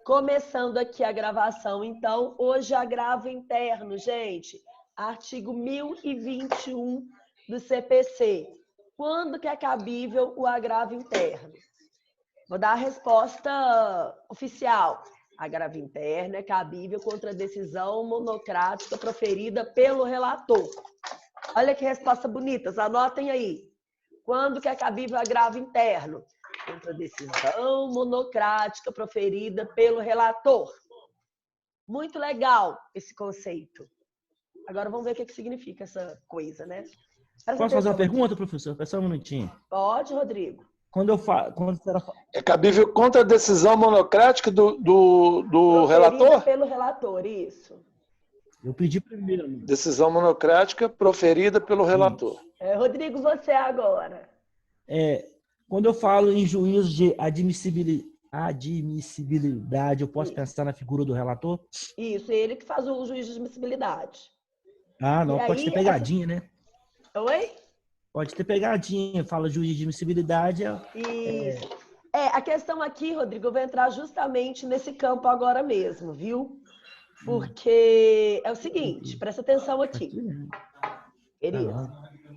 Começando aqui a gravação, então, hoje agravo interno, gente, artigo 1021 do CPC. Quando que é cabível o agravo interno? Vou dar a resposta oficial. Agravo interno é cabível contra decisão monocrática proferida pelo relator. Olha que resposta bonita, anotem aí. Quando que é cabível agravo interno? Contra decisão monocrática proferida pelo relator. Muito legal esse conceito. Agora vamos ver o que significa essa coisa, né? Posso fazer uma pergunta, professor? Só um minutinho. Pode, Rodrigo. É cabível contra a decisão monocrática do relator? Pelo relator, isso. Eu pedi primeiro. Decisão monocrática proferida pelo relator. Rodrigo, você agora. Quando eu falo em juízo de admissibilidade, eu posso pensar na figura do relator? Isso, ele que faz o juízo de admissibilidade. Ah, não, pode ter pegadinha, né? Oi? Pode ter pegadinha, fala juiz de admissibilidade. Isso. A questão aqui, Rodrigo, eu vou entrar justamente nesse campo agora mesmo, viu? Porque é o seguinte, presta atenção aqui. Querido,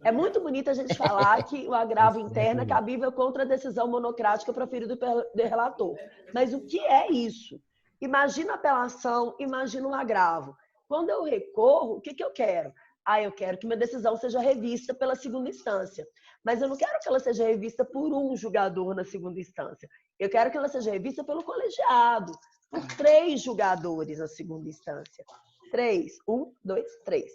é muito bonito a gente falar que o agravo interno é cabível contra a decisão monocrática proferida pelo relator. Mas o que é isso? Imagina a apelação, imagina um agravo. Quando eu recorro, o que eu quero? Eu quero que minha decisão seja revista pela segunda instância. Mas eu não quero que ela seja revista por um julgador na segunda instância. Eu quero que ela seja revista pelo colegiado, por 3 julgadores na segunda instância. 3. 1, 2, 3.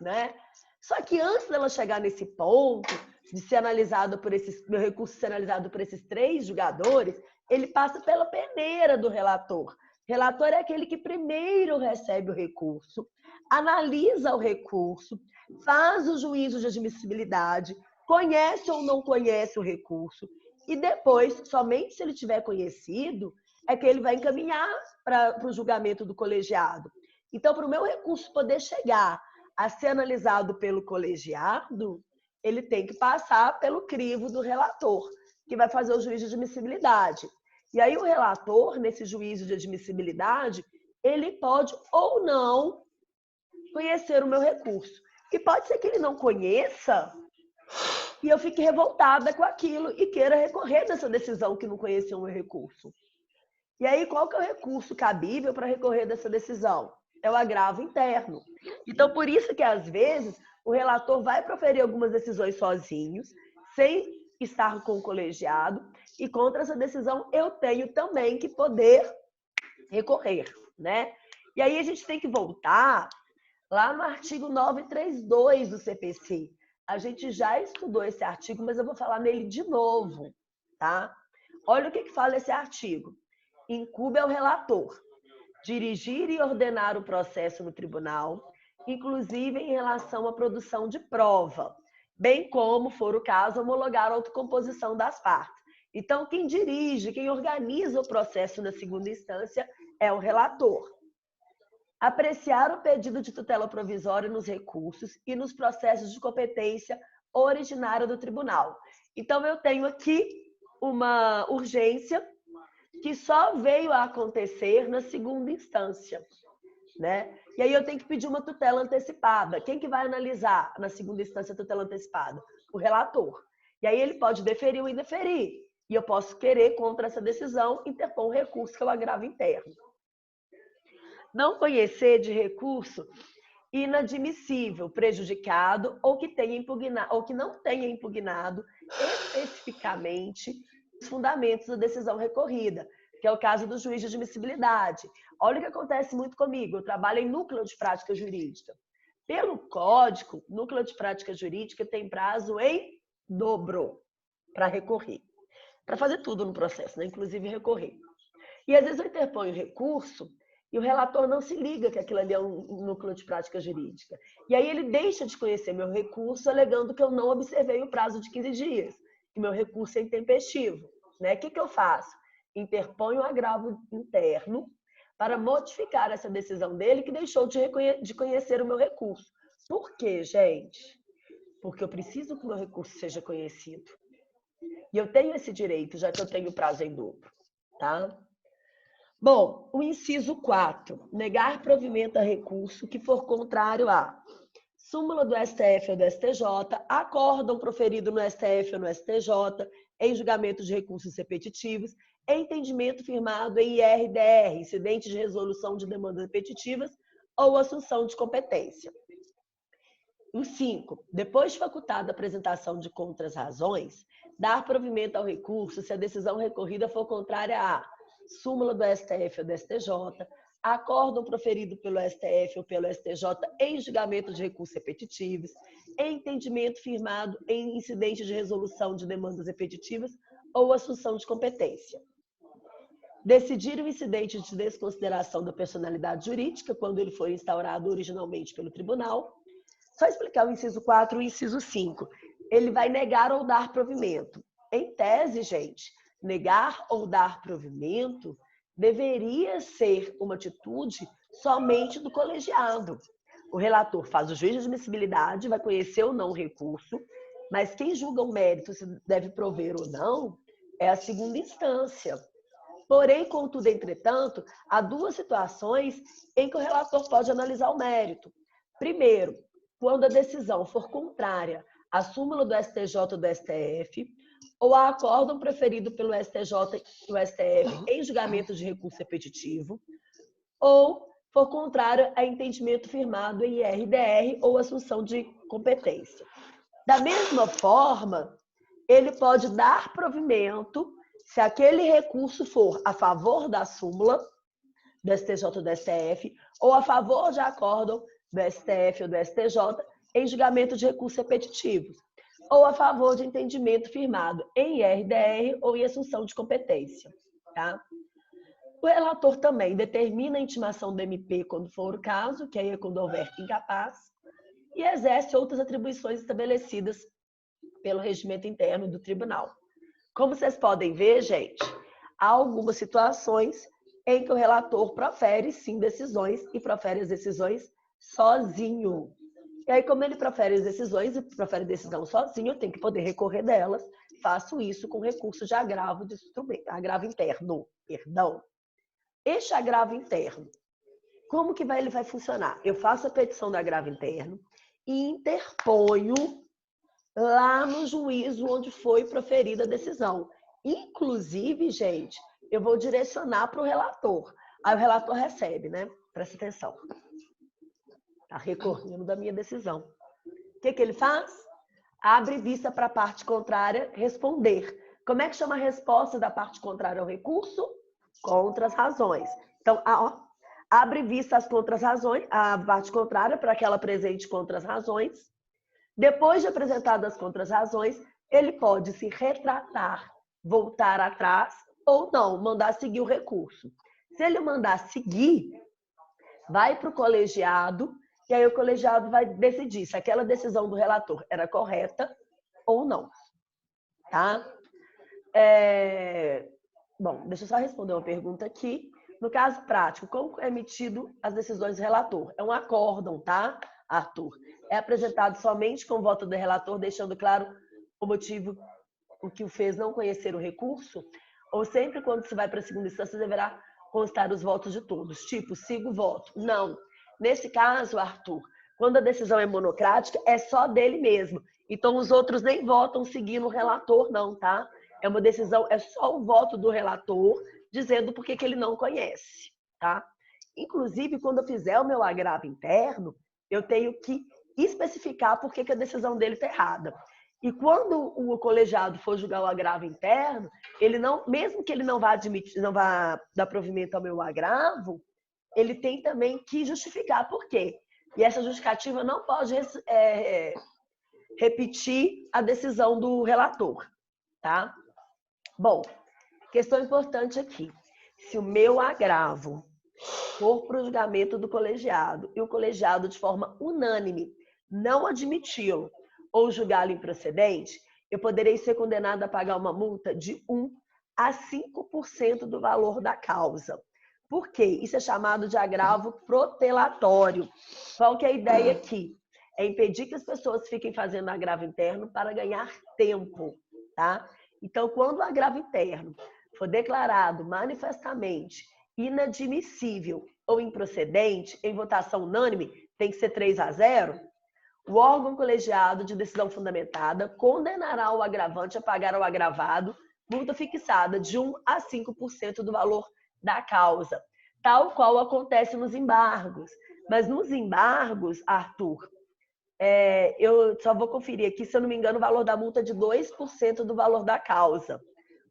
Né? Só que antes dela chegar nesse ponto, de ser analisado por meu recurso ser analisado por esses 3 julgadores, ele passa pela peneira do relator. O relator é aquele que primeiro recebe o recurso, analisa o recurso, faz o juízo de admissibilidade, conhece ou não conhece o recurso, e depois, somente se ele tiver conhecido, é que ele vai encaminhar para o julgamento do colegiado. Então, para o meu recurso poder chegar a ser analisado pelo colegiado, ele tem que passar pelo crivo do relator, que vai fazer o juízo de admissibilidade. E aí o relator, nesse juízo de admissibilidade, ele pode ou não conhecer o meu recurso. E pode ser que ele não conheça e eu fique revoltada com aquilo e queira recorrer dessa decisão que não conheceu o meu recurso. E aí, qual que é o recurso cabível para recorrer dessa decisão? É o agravo interno. Então, por isso que, às vezes, o relator vai proferir algumas decisões sozinhos, sem estar com o colegiado, e contra essa decisão eu tenho também que poder recorrer, né? E aí a gente tem que voltar lá no artigo 932 do CPC. A gente já estudou esse artigo, mas eu vou falar nele de novo, tá? Olha o que fala esse artigo. Incumbe ao relator dirigir e ordenar o processo no tribunal, inclusive em relação à produção de prova, bem como, for o caso, homologar a autocomposição das partes. Então, quem dirige, quem organiza o processo na segunda instância é o relator. Apreciar o pedido de tutela provisória nos recursos e nos processos de competência originária do tribunal. Então, eu tenho aqui uma urgência que só veio a acontecer na segunda instância, né? E aí eu tenho que pedir uma tutela antecipada. Quem que vai analisar na segunda instância a tutela antecipada? O relator. E aí ele pode deferir ou indeferir. E eu posso querer, contra essa decisão, interpor um recurso que é o agravo interno. Não conhecer de recurso inadmissível, prejudicado ou que tenha impugnado, ou que não tenha impugnado especificamente os fundamentos da decisão recorrida, que é o caso do juiz de admissibilidade. Olha o que acontece muito comigo, eu trabalho em núcleo de prática jurídica. Pelo código, núcleo de prática jurídica tem prazo em dobro para recorrer, para fazer tudo no processo, né? Inclusive recorrer. E às vezes eu interponho recurso e o relator não se liga que aquilo ali é um núcleo de prática jurídica. E aí ele deixa de conhecer meu recurso, alegando que eu não observei o prazo de 15 dias, que meu recurso é intempestivo. Né? O que eu faço? Interponho um agravo interno para modificar essa decisão dele que deixou de conhecer o meu recurso. Por quê, gente? Porque eu preciso que o meu recurso seja conhecido. E eu tenho esse direito, já que eu tenho prazo em dobro. tá? Bom, o inciso 4, negar provimento a recurso que for contrário a súmula do STF ou do STJ, acórdão proferido no STF ou no STJ, em julgamento de recursos repetitivos, entendimento firmado em IRDR, incidente de resolução de demandas repetitivas ou assunção de competência. O 5, depois de facultada a apresentação de contras-razões, dar provimento ao recurso se a decisão recorrida for contrária à súmula do STF ou do STJ, acórdão proferido pelo STF ou pelo STJ em julgamento de recursos repetitivos, entendimento firmado em incidente de resolução de demandas repetitivas ou assunção de competência. Decidir o incidente de desconsideração da personalidade jurídica, quando ele for instaurado originalmente pelo tribunal. Só explicar o inciso 4 e o inciso 5. Ele vai negar ou dar provimento. Em tese, gente, negar ou dar provimento deveria ser uma atitude somente do colegiado. O relator faz o juízo de admissibilidade, vai conhecer ou não o recurso, mas quem julga o mérito, se deve prover ou não, é a segunda instância. Porém, contudo, entretanto, há duas situações em que o relator pode analisar o mérito. Primeiro, quando a decisão for contrária à súmula do STJ ou do STF, ou a acórdão preferido pelo STJ e o STF em julgamento de recurso repetitivo, ou for contrário a entendimento firmado em IRDR ou assunção de competência. Da mesma forma, ele pode dar provimento se aquele recurso for a favor da súmula do STJ ou do STF, ou a favor de acórdão do STF ou do STJ em julgamento de recursos repetitivos, ou a favor de entendimento firmado em IRDR ou em assunção de competência. Tá? O relator também determina a intimação do MP quando for o caso, que aí é quando houver incapaz, e exerce outras atribuições estabelecidas pelo regimento interno do tribunal. Como vocês podem ver, gente, há algumas situações em que o relator profere, sim, decisões e profere as decisões sozinho. E aí, como ele profere as decisões e profere decisão sozinho, eu tenho que poder recorrer delas. Faço isso com recurso de agravo de instrumento, agravo interno, perdão. Este agravo interno, como que ele vai funcionar? Eu faço a petição do agravo interno e interponho lá no juízo onde foi proferida a decisão. Inclusive, gente, eu vou direcionar para o relator. Aí o relator recebe, né? Presta atenção. Está recorrendo da minha decisão. O que ele faz? Abre vista para a parte contrária responder. Como é que chama a resposta da parte contrária ao recurso? Contra as razões. Então, abre vista às contras-razões, a parte contrária para que ela apresente contra as razões. Depois de apresentadas as contras-razões, ele pode se retratar, voltar atrás ou não, mandar seguir o recurso. Se ele mandar seguir, vai para o colegiado e aí o colegiado vai decidir se aquela decisão do relator era correta ou não. Tá? Bom, deixa eu só responder uma pergunta aqui. No caso prático, como é emitido as decisões do relator? É um acórdão, tá, Arthur? É apresentado somente com o voto do relator, deixando claro o motivo o que o fez não conhecer o recurso? Ou sempre quando se vai para a segunda instância deverá constar os votos de todos? Tipo, sigo o voto. Não. Nesse caso, Arthur, quando a decisão é monocrática, é só dele mesmo. Então, os outros nem votam seguindo o relator, não, tá? É uma decisão, é só o voto do relator dizendo por que ele não conhece, tá? Inclusive, quando eu fizer o meu agravo interno, eu tenho que especificar por que a decisão dele está errada. E quando o colegiado for julgar o agravo interno, ele não, mesmo que ele não vá admitir, não vá dar provimento ao meu agravo, ele tem também que justificar por quê. E essa justificativa não pode repetir a decisão do relator, tá? Bom, questão importante aqui. Se o meu agravo for para o julgamento do colegiado e o colegiado, de forma unânime, não admiti-lo ou julgá-lo improcedente, eu poderei ser condenado a pagar uma multa de 1 a 5% do valor da causa. Por quê? Isso é chamado de agravo protelatório. Qual que é a ideia aqui? É impedir que as pessoas fiquem fazendo agravo interno para ganhar tempo, tá? Então, quando o agravo interno for declarado manifestamente inadmissível ou improcedente, em votação unânime, tem que ser 3-0, o órgão colegiado de decisão fundamentada condenará o agravante a pagar ao agravado multa fixada de 1 a 5% do valor da causa, tal qual acontece nos embargos. Mas nos embargos, Arthur, eu só vou conferir aqui, se eu não me engano, o valor da multa é de 2% do valor da causa.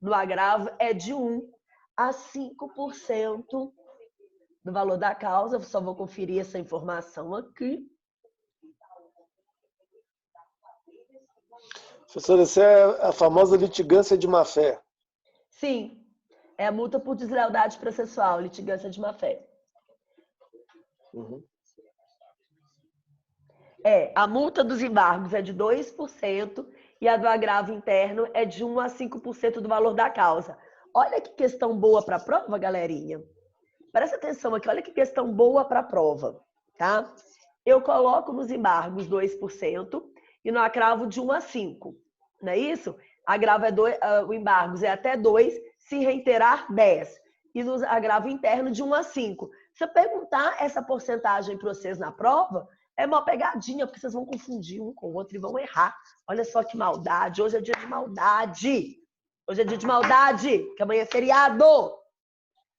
No agravo é de 1 a 5% do valor da causa. Eu só vou conferir essa informação aqui. Professora, essa é a famosa litigância de má-fé. Sim, é a multa por deslealdade processual, litigância de má-fé. Uhum. A multa dos embargos é de 2% e a do agravo interno é de 1 a 5% do valor da causa. Olha que questão boa para a prova, galerinha. Presta atenção aqui, olha que questão boa para a prova, tá? Eu coloco nos embargos 2% e no agravo de 1 a 5, não é isso? Agravo o embargos é até 2, se reiterar 10. E no agravo interno de 1 a 5. Se eu perguntar essa porcentagem para vocês na prova, é uma pegadinha, porque vocês vão confundir um com o outro e vão errar. Olha só que maldade. Hoje é dia de maldade. Hoje é dia de maldade, que amanhã é feriado.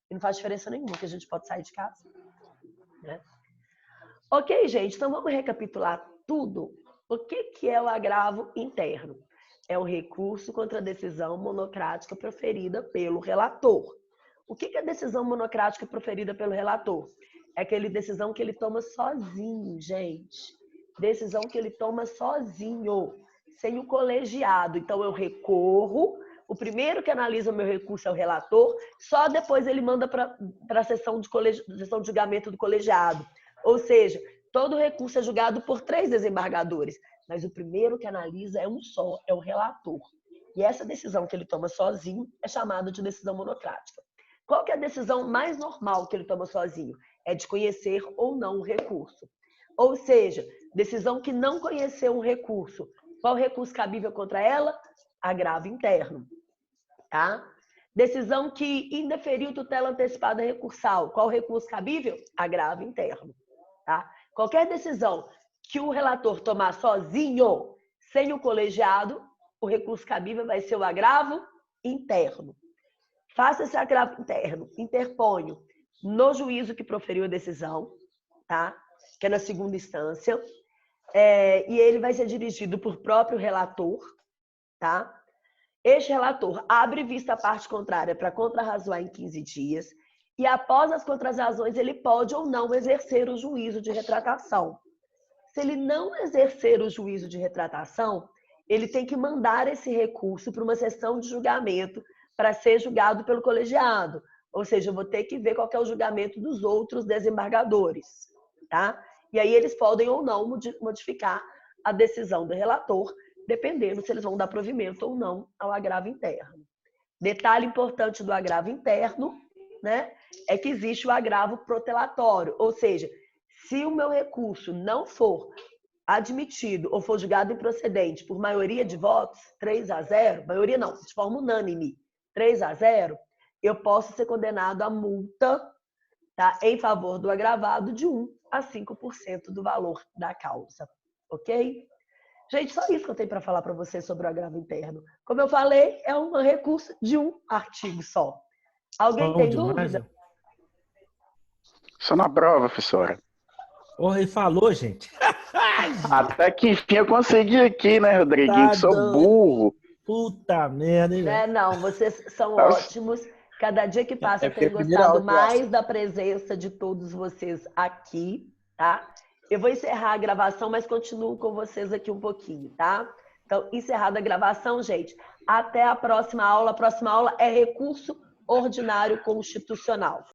E não faz diferença nenhuma, que a gente pode sair de casa. Né? Ok, gente, então vamos recapitular tudo. O que é o agravo interno? É um recurso contra a decisão monocrática proferida pelo relator. O que é a decisão monocrática proferida pelo relator? É aquela decisão que ele toma sozinho, gente. Decisão que ele toma sozinho, sem o colegiado. Então, eu recorro, o primeiro que analisa o meu recurso é o relator, só depois ele manda para a sessão de julgamento do colegiado. Ou seja, todo recurso é julgado por 3 desembargadores, mas o primeiro que analisa é um só, é o relator. E essa decisão que ele toma sozinho é chamada de decisão monocrática. Qual que é a decisão mais normal que ele toma sozinho? É de conhecer ou não o recurso. Ou seja, decisão que não conheceu um recurso. Qual recurso cabível contra ela? Agravo interno. Tá? Decisão que indeferiu tutela antecipada recursal. Qual recurso cabível? Agravo interno. Tá? Qualquer decisão que o relator tomar sozinho, sem o colegiado, o recurso cabível vai ser o agravo interno. Faça esse agravo interno, interponho no juízo que proferiu a decisão, tá? Que é na segunda instância, e ele vai ser dirigido por próprio relator, tá? Este relator abre vista à parte contrária para contrarrazoar em 15 dias e após as contrarrazões ele pode ou não exercer o juízo de retratação. Se ele não exercer o juízo de retratação, ele tem que mandar esse recurso para uma sessão de julgamento para ser julgado pelo colegiado. Ou seja, eu vou ter que ver qual que é o julgamento dos outros desembargadores, tá? E aí eles podem ou não modificar a decisão do relator, dependendo se eles vão dar provimento ou não ao agravo interno. Detalhe importante do agravo interno, né, é que existe o agravo protelatório, ou seja, se o meu recurso não for admitido ou for julgado improcedente por maioria de votos, 3-0, maioria não, de forma unânime, 3-0, eu posso ser condenado a multa, tá, em favor do agravado de 1 a 5% do valor da causa, ok? Gente, só isso que eu tenho para falar para vocês sobre o agravo interno. Como eu falei, é um recurso de um artigo só. Alguém tem dúvida? Só na prova, professora. Ele falou, gente. Até que enfim eu consegui aqui, né, Rodriguinho? Tá Sou doido. burro. Puta merda, hein, velho? Não, vocês são ótimos. Cada dia que passa eu tenho gostado mais da presença de todos vocês aqui, tá? Eu vou encerrar a gravação, mas continuo com vocês aqui um pouquinho, tá? Então, encerrada a gravação, gente, até a próxima aula. A próxima aula é recurso ordinário constitucional.